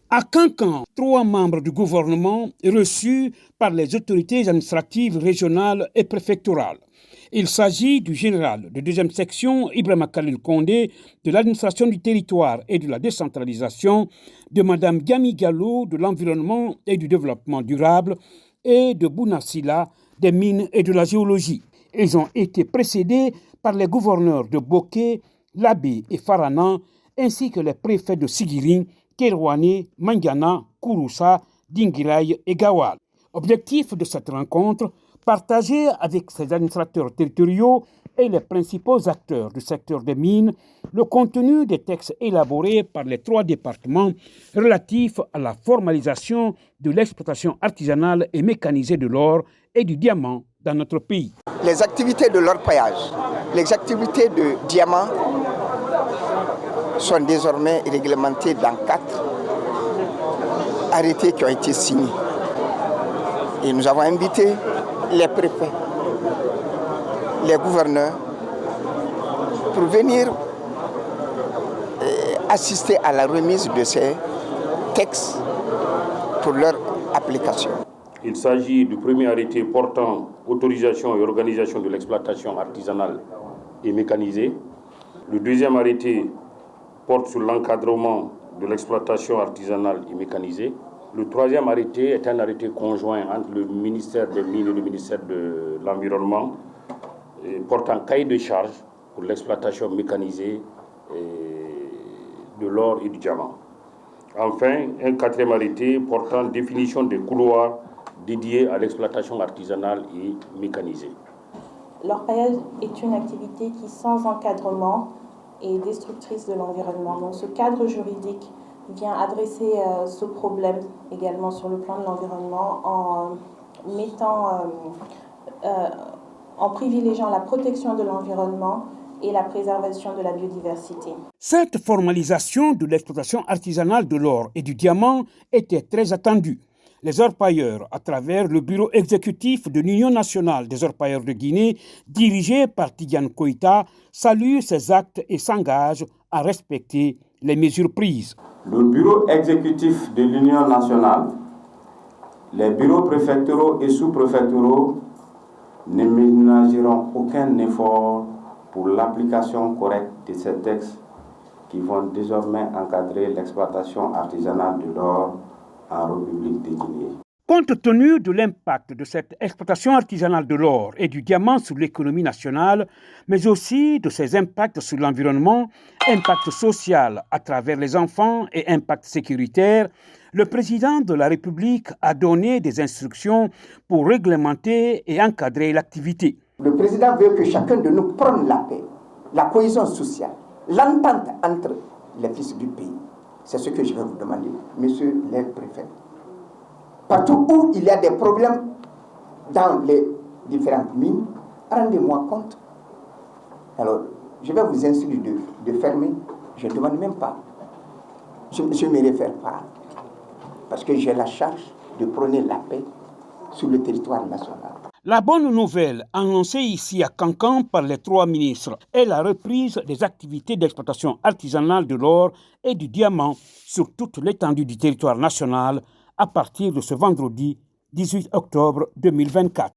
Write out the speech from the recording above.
À Cancan, 3 membres du gouvernement reçus par les autorités administratives régionales et préfectorales. Il s'agit du général de 2e section Ibrahima Khalil Condé de l'administration du territoire et de la décentralisation, de Mme Gami Gallo de l'environnement et du développement durable et de Bouna Silla des mines et de la géologie. Ils ont été précédés par les gouverneurs de Boké, Labé et Farana, ainsi que les préfets de Sigiring, Kerouane, Mangana, Kouroussa, Dinguiraye et Gawal. Objectif de cette rencontre, partager avec ses administrateurs territoriaux et les principaux acteurs du secteur des mines le contenu des textes élaborés par les 3 départements relatifs à la formalisation de l'exploitation artisanale et mécanisée de l'or et du diamant dans notre pays. Les activités de l'orpaillage, les activités de diamant sont désormais réglementées dans 4 arrêtés qui ont été signés. Et nous avons invité les préfets, les gouverneurs pour venir assister à la remise de ces textes pour leur application. Il s'agit du premier arrêté portant autorisation et organisation de l'exploitation artisanale et mécanisée. Le 2e arrêté porte sur l'encadrement de l'exploitation artisanale et mécanisée. Le 3e arrêté est un arrêté conjoint entre le ministère des Mines et le ministère de l'Environnement, portant cahier de charge pour l'exploitation mécanisée de l'or et du diamant. Enfin, un 4e arrêté portant définition des couloirs dédiés à l'exploitation artisanale et mécanisée. L'orpaillage est une activité qui, sans encadrement, est destructrice de l'environnement. Donc ce cadre juridique vient adresser ce problème également sur le plan de l'environnement en privilégiant la protection de l'environnement et la préservation de la biodiversité. Cette formalisation de l'exploitation artisanale de l'or et du diamant était très attendue. Les orpailleurs, à travers le bureau exécutif de l'Union nationale des orpailleurs de Guinée, dirigé par Tidiane Koïta, saluent ces actes et s'engagent à respecter les mesures prises. Le bureau exécutif de l'Union nationale, les bureaux préfectoraux et sous-préfectoraux ne ménageront aucun effort pour l'application correcte de ces textes qui vont désormais encadrer l'exploitation artisanale de l'or en République de Guinée. Compte tenu de l'impact de cette exploitation artisanale de l'or et du diamant sur l'économie nationale, mais aussi de ses impacts sur l'environnement, impact social à travers les enfants et impact sécuritaire, le président de la République a donné des instructions pour réglementer et encadrer l'activité. Le président veut que chacun de nous prenne la paix, la cohésion sociale, l'entente entre les fils du pays. C'est ce que je vais vous demander, messieurs les préfets. Partout où il y a des problèmes dans les différentes mines, rendez-moi compte. Alors, je vais vous instruire de fermer. Je ne demande même pas. Je me réfère pas. Parce que j'ai la charge de prôner la paix sur le territoire national. La bonne nouvelle annoncée ici à Cancan par les 3 ministres est la reprise des activités d'exploitation artisanale de l'or et du diamant sur toute l'étendue du territoire national à partir de ce vendredi 18 octobre 2024.